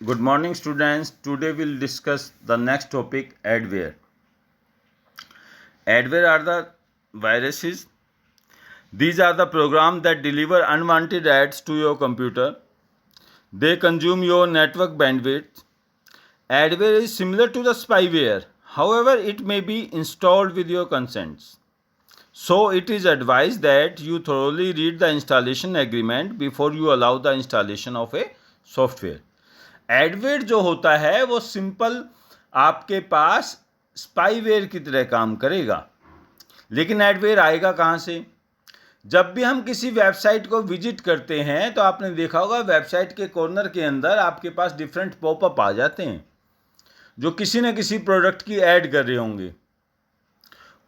Good morning, students. Today we'll discuss the next topic, adware. Adware are the viruses. These are the programs that deliver unwanted ads to your computer. They consume your network bandwidth. Adware is similar to the spyware. However, it may be installed with your consents. So it is advised that you thoroughly read the installation agreement before you allow the installation of a software. Adware जो होता है वो simple आपके पास spyware की तरह काम करेगा। लेकिन एडवेयर आएगा कहाँ से? जब भी हम किसी वेबसाइट को विजिट करते हैं तो आपने देखा होगा वेबसाइट के कॉर्नर के अंदर आपके पास डिफरेंट पॉपअप आ जाते हैं जो किसी न किसी प्रोडक्ट की ऐड कर रहे होंगे।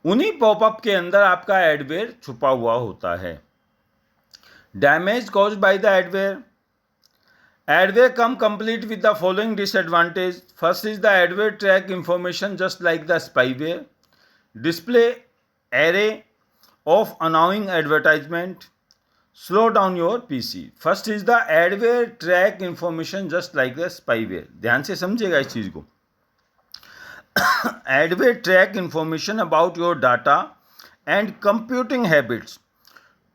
उन्हीं पॉपअप के अंदर आपका एडवेयर छुपा हुआ होता है। Damage caused by the adware. Adware come complete with the following disadvantage. First is the adware track information just like the spyware. Display array of annoying advertisement. Slow down your PC. First is the adware track information just like the spyware. ध्यान से समझेगा इस चीज को. Adware track information about your data and computing habits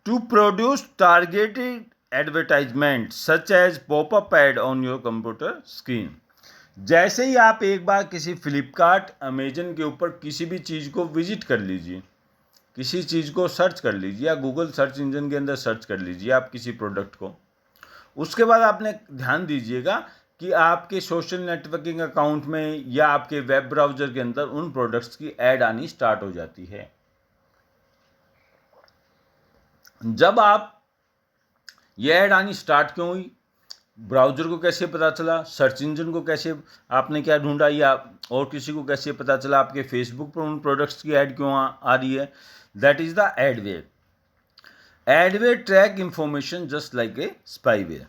to produce targeted advertisement such as pop up ad on your computer screen. जैसे ही आप एक बार किसी फ्लिपकार्ट अमेजन के ऊपर किसी भी चीज़ को विजिट कर लीजिए, किसी चीज़ को सर्च कर लीजिए या गूगल सर्च इंजन के अंदर सर्च कर लीजिए आप किसी प्रोडक्ट को, उसके बाद आपने ध्यान दीजिएगा कि आपके सोशल नेटवर्किंग अकाउंट में या आपके वेब ब्राउज़र के अंदर उन प्रोडक्ट्स की ऐड आनी स्टार्ट हो जाती है. जब आप ये ऐड आनी स्टार्ट क्यों हुई, ब्राउज़र को कैसे पता चला, सर्च इंजन को कैसे आपने क्या ढूंढा या और किसी को कैसे पता चला आपके फेसबुक पर उन प्रोडक्ट्स की ऐड क्यों आ रही है? That is the adware. Adware track information just like a spyware.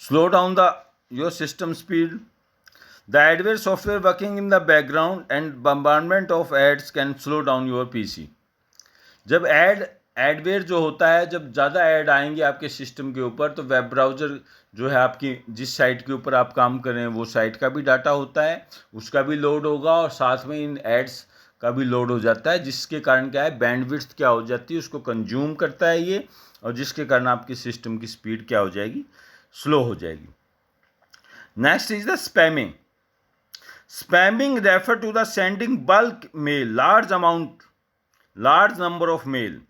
Slow down the your system speed. The adware software working in the background and bombardment of ads can slow down your PC. जब एडवेयर जो होता है, जब ज़्यादा add आएंगे आपके system के ऊपर तो वेब ब्राउज़र जो है आपकी जिस साइट के ऊपर आप काम कर रहे हैं वो साइट का भी डाटा होता है, उसका भी लोड होगा और साथ में इन एड्स का भी लोड हो जाता है, जिसके कारण क्या है बैंडविड्थ क्या हो जाती है, उसको कंज्यूम करता है ये, और जिसके कारण आपकी सिस्टम की स्पीड क्या हो जाएगी, स्लो हो जाएगी. Next is the spamming. Spamming refer to the sending bulk mail, large number of mail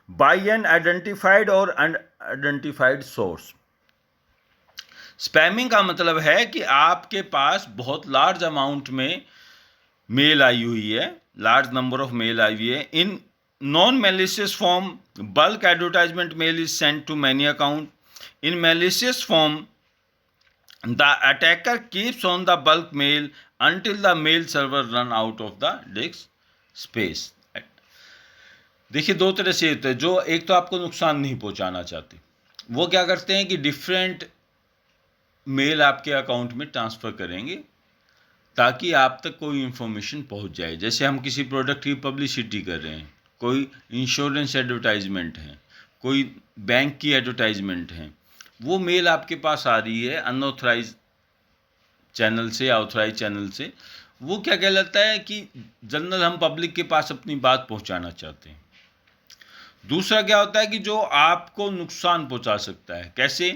by an identified or unidentified source. Spamming का मतलब है कि आपके पास बहुत लार्ज अमाउंट में मेल आई हुई है, लार्ज नंबर ऑफ मेल आई हुई है. In non malicious form bulk advertisement mail is sent to many account. In malicious form the attacker keeps on the bulk mail until the mail server run out of the disk space. देखिए दो तरह से होते हैं. जो एक तो आपको नुकसान नहीं पहुंचाना चाहते, वो क्या करते हैं कि डिफरेंट मेल आपके अकाउंट में ट्रांसफ़र करेंगे ताकि आप तक कोई इन्फॉर्मेशन पहुंच जाए. जैसे हम किसी प्रोडक्ट की पब्लिसिटी कर रहे हैं, कोई इंश्योरेंस एडवर्टाइजमेंट है, कोई बैंक की एडवर्टाइजमेंट है, वो मेल आपके पास आ रही है अनऑथराइज चैनल से या ऑथराइज चैनल से. वो क्या कहलाता है कि जनरल हम पब्लिक के पास अपनी बात पहुंचाना चाहते हैं. दूसरा क्या होता है कि जो आपको नुकसान पहुंचा सकता है. कैसे?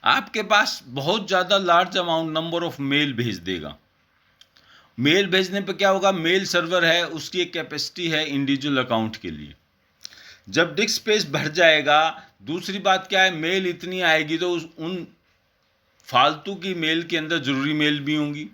आपके पास बहुत ज़्यादा large amount number of mail भेज देगा. मेल भेजने पर क्या होगा, मेल सर्वर है उसकी एक कैपेसिटी है इंडिविजुअल अकाउंट के लिए. जब डिस्क स्पेस भर जाएगा, दूसरी बात क्या है, मेल इतनी आएगी तो उन फालतू की मेल के अंदर ज़रूरी मेल भी होंगी.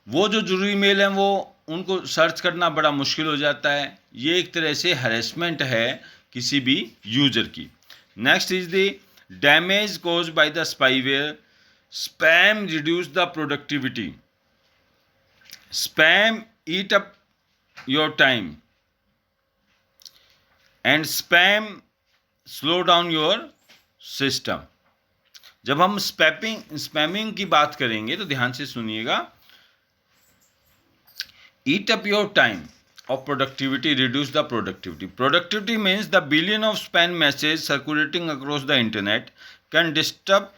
वो जो ज़रूरी मेल हैं वो उनको सर्च करना बड़ा मुश्किल हो जाता है. ये एक तरह से हरेसमेंट है किसी भी यूजर की. Next is the damage caused by the spyware. Spam reduce the productivity. Spam eat up your time and spam slow down your system. जब हम स्पैमिंग की बात करेंगे तो ध्यान से सुनिएगा. Eat up your time of productivity, reduce the productivity. Productivity means the billion of spam messages circulating across the internet can disrupt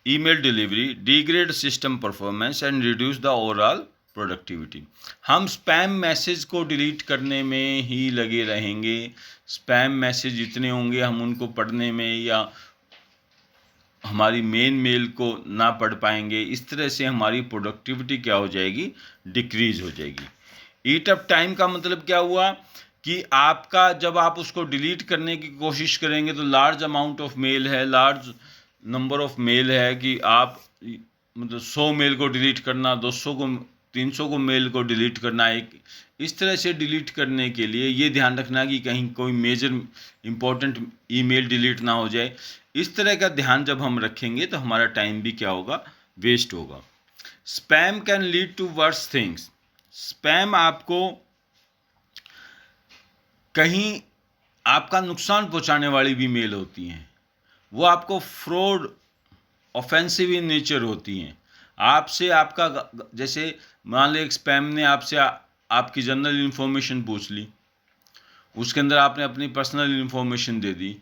email delivery, degrade system performance and reduce the overall productivity. हम spam message को delete करने में ही लगे रहेंगे, spam message जितने होंगे हम उनको पढ़ने में या हमारी मेन मेल को ना पढ़ पाएंगे। इस तरह से हमारी प्रोडक्टिविटी क्या हो जाएगी, डिक्रीज हो जाएगी। ईट अप टाइम का मतलब क्या हुआ कि आपका जब आप उसको डिलीट करने की कोशिश करेंगे तो लार्ज अमाउंट ऑफ मेल है, लार्ज नंबर ऑफ मेल है कि आप मतलब 100 मेल को डिलीट करना, 200 को, 300 को मेल को डिलीट करना। एक इस तरह से डिलीट करने के लिए ये ध्यान रखना कि कहीं कोई मेजर इम्पोर्टेंट ईमेल डिलीट ना हो जाए। इस तरह का ध्यान जब हम रखेंगे तो हमारा टाइम भी क्या होगा, वेस्ट होगा। Spam can lead to worse things. Spam आपको कहीं आपका नुकसान पहुंचाने वाली भी मेल होती हैं, वो आपको फ्रॉड, ऑफेंसिव इन नेचर होती हैं। आपसे आपका जैसे मान लो एक स्पैम ने आपसे आपकी जनरल इन्फॉर्मेशन पूछ ली, उसके अंदर आपने अपनी पर्सनल इन्फॉर्मेशन दे दी।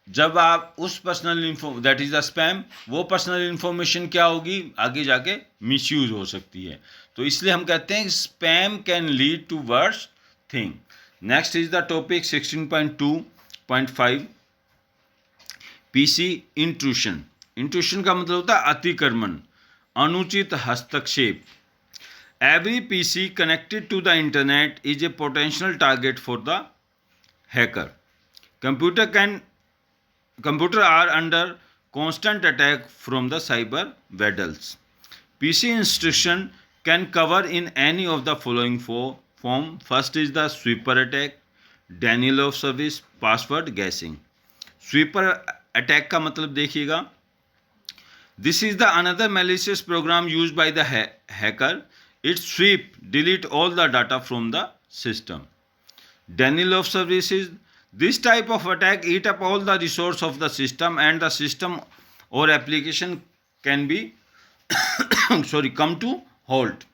जब आप उस personal info that is the spam, वो पर्सनल इन्फॉर्मेशन क्या होगी, आगे जाके मिसयूज हो सकती है। तो इसलिए हम कहते हैं spam can lead to worse thing. Next is the topic 16.2.5 PC intrusion. Intrusion का मतलब होता है अतिक्रमण, अनुचित हस्तक्षेप। Every PC connected to the internet is a potential target for the hacker. Computer are under constant attack from the cyber vandals. PC instruction can cover in any of the following form. First is the sweeper attack, denial of service, password guessing. Sweeper attack का मतलब देखिएगा, this is the another malicious program used by the hacker. It sweep, delete all the data from the system. Denial of service is this type of attack eat up all the resource of the system and the system or application can be come to halt.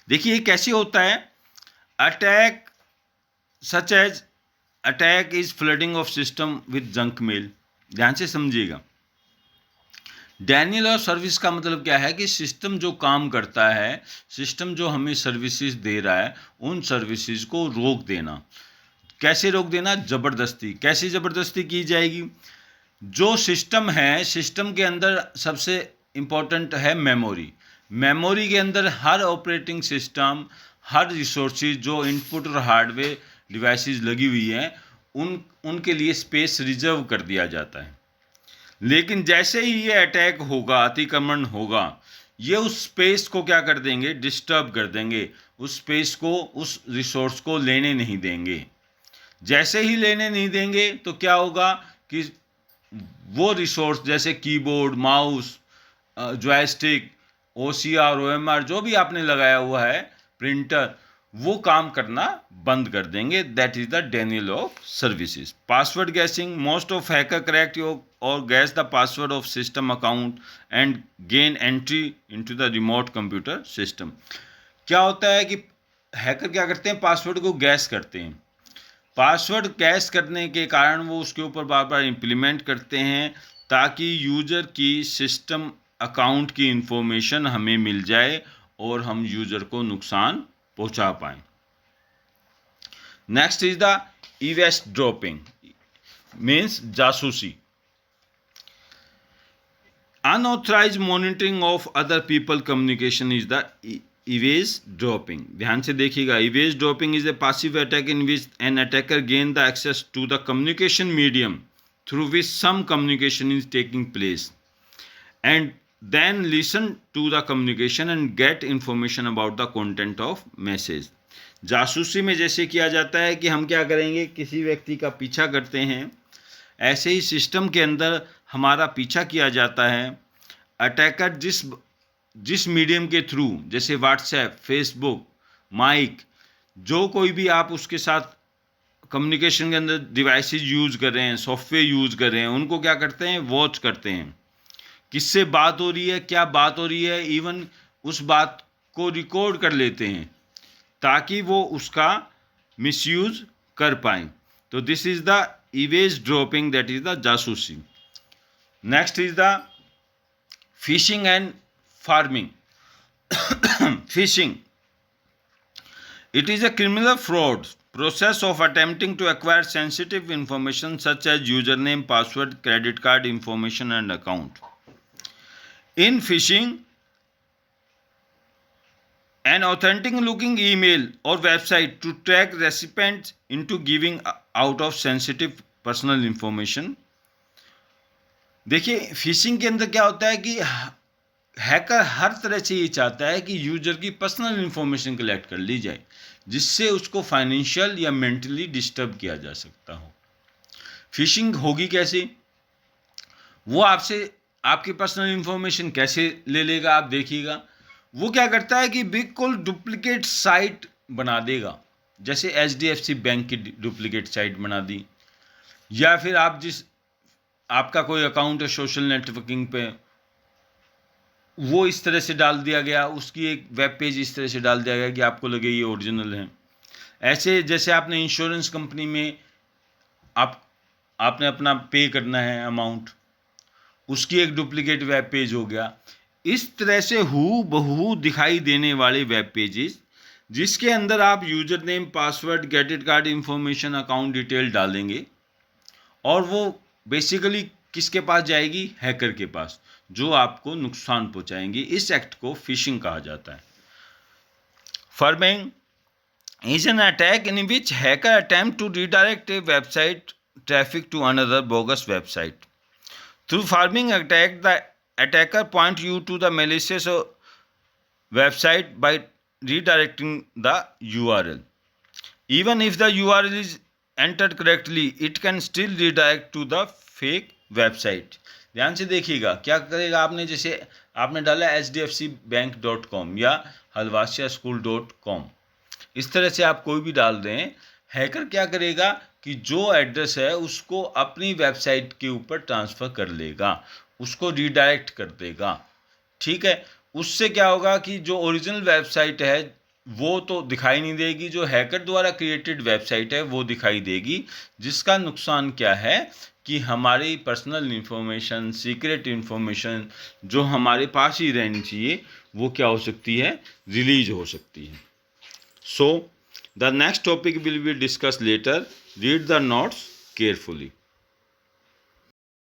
देखिए कैसे होता है attack, such as attack is flooding of system with junk mail. ध्यान से समझिएगा। Daniel of service का मतलब क्या है कि सिस्टम जो काम करता है, सिस्टम जो हमें सर्विसेज दे रहा है, उन सर्विसेज को रोक देना। कैसे रोक देना, ज़बरदस्ती। कैसी ज़बरदस्ती की जाएगी, जो सिस्टम है, सिस्टम के अंदर सबसे इम्पोर्टेंट है मेमोरी। मेमोरी के अंदर हर ऑपरेटिंग सिस्टम, हर रिसोर्सेज जो इनपुट और हार्डवेयर डिवाइसेस लगी हुई हैं, उनके लिए स्पेस रिजर्व कर दिया जाता है। लेकिन जैसे ही ये अटैक होगा, अतिक्रमण होगा, ये उस स्पेस को क्या कर देंगे, डिस्टर्ब कर देंगे। उस स्पेस को, उस रिसोर्स को लेने नहीं देंगे। जैसे ही लेने नहीं देंगे तो क्या होगा कि वो रिसोर्स जैसे keyboard, mouse, joystick, OCR, OMR जो भी आपने लगाया हुआ है, प्रिंटर, वो काम करना बंद कर देंगे। That is the denial of services. Password guessing, most of hacker crack और guess the password of system account and gain entry into the remote computer system. क्या होता है कि हैकर क्या करते हैं, पासवर्ड को गैस करते हैं। पासवर्ड गैस करने के कारण वो उसके ऊपर बार बार इम्प्लीमेंट करते हैं ताकि यूज़र की सिस्टम अकाउंट की इंफॉर्मेशन हमें मिल जाए और हम यूज़र को नुकसान पहुंचा पाएं। Next is the eavesdropping, means जासूसी। Unauthorised monitoring of other people communication is the eavesdropping. ध्यान से देखिएगा। Eavesdropping is a passive attack in which an attacker gain the access to the communication medium through which some communication is taking place and then listen to the communication and get information about the content of message. जासूसी में जैसे किया जाता है कि हम क्या करेंगे, किसी व्यक्ति का पीछा करते हैं, ऐसे ही सिस्टम के अंदर हमारा पीछा किया जाता है। अटैकर जिस मीडियम के थ्रू, जैसे व्हाट्सएप, फेसबुक, माइक, जो कोई भी आप उसके साथ कम्युनिकेशन के अंदर डिवाइसेज यूज़ कर रहे हैं, सॉफ्टवेयर यूज़ कर रहे हैं, उनको क्या करते हैं, वॉच करते हैं किससे बात हो रही है, क्या बात हो रही है, इवन उस बात को रिकॉर्ड कर लेते हैं ताकि वो उसका मिसयूज कर पाएँ। तो this is the eavesdropping, that is the जासूसी। Next is the phishing and farming. Phishing. It is a criminal fraud process of attempting to acquire sensitive information such as username, password, credit card information, and account. In phishing, an authentic looking email or website to track recipients into giving out of sensitive personal information. देखिए, fishing के अंदर क्या होता है कि hacker हर तरह से ये चाहता है कि यूजर की पर्सनल इंफॉर्मेशन कलेक्ट कर ली जाए, जिससे उसको फाइनेंशियल या मेंटली डिस्टर्ब किया जा सकता हो। फिशिंग होगी कैसे? वो आपसे आपकी पर्सनल इंफॉर्मेशन कैसे ले लेगा, आप देखिएगा। वो क्या करता है कि बिल्कुल डुप्लीकेट साइट बना देगा, जैसे HDFC बैंक की डुप्लीकेट साइट बना दी, या फिर आपका कोई अकाउंट है सोशल नेटवर्किंग पे, वो इस तरह से डाल दिया गया, उसकी एक वेब पेज इस तरह से डाल दिया गया कि आपको लगे ये ओरिजिनल है। ऐसे जैसे आपने इंश्योरेंस कंपनी में आपने अपना पे करना है अमाउंट, उसकी एक डुप्लीकेट वेब पेज हो गया। इस तरह से हूबहू दिखाई देने वाले वेब पेजेस, जिसके अंदर आप user name, password, credit card information, account detail डालेंगे, और वो बेसिकली किसके पास जाएगी? हैकर के पास, जो आपको नुकसान पहुंचाएंगी। इस एक्ट को फिशिंग कहा जाता है। Forming is an attack in which hacker attempt to redirect a website traffic to another bogus website. Through farming attack, the attacker point you to the malicious website by redirecting the URL. Even if the URL is entered correctly, it can still redirect to the fake website. ध्यान से देखिएगा, क्या करेगा आपने, जैसे आपने डाला hdfcbank.com या halwasiaschool.com, इस तरह से आप कोई भी डाल दें, हैकर क्या करेगा कि जो एड्रेस है उसको अपनी वेबसाइट के ऊपर ट्रांसफ़र कर लेगा, उसको रीडायरेक्ट कर देगा। ठीक है, उससे क्या होगा कि जो ओरिजिनल वेबसाइट है वो तो दिखाई नहीं देगी, जो हैकर द्वारा क्रिएटेड वेबसाइट है वो दिखाई देगी, जिसका नुकसान क्या है कि हमारी पर्सनल इंफॉर्मेशन, सीक्रेट इंफॉर्मेशन जो हमारे पास ही रहनी चाहिए, वो क्या हो सकती है? रिलीज हो सकती है। So, the next topic will be discussed later. Read the notes carefully.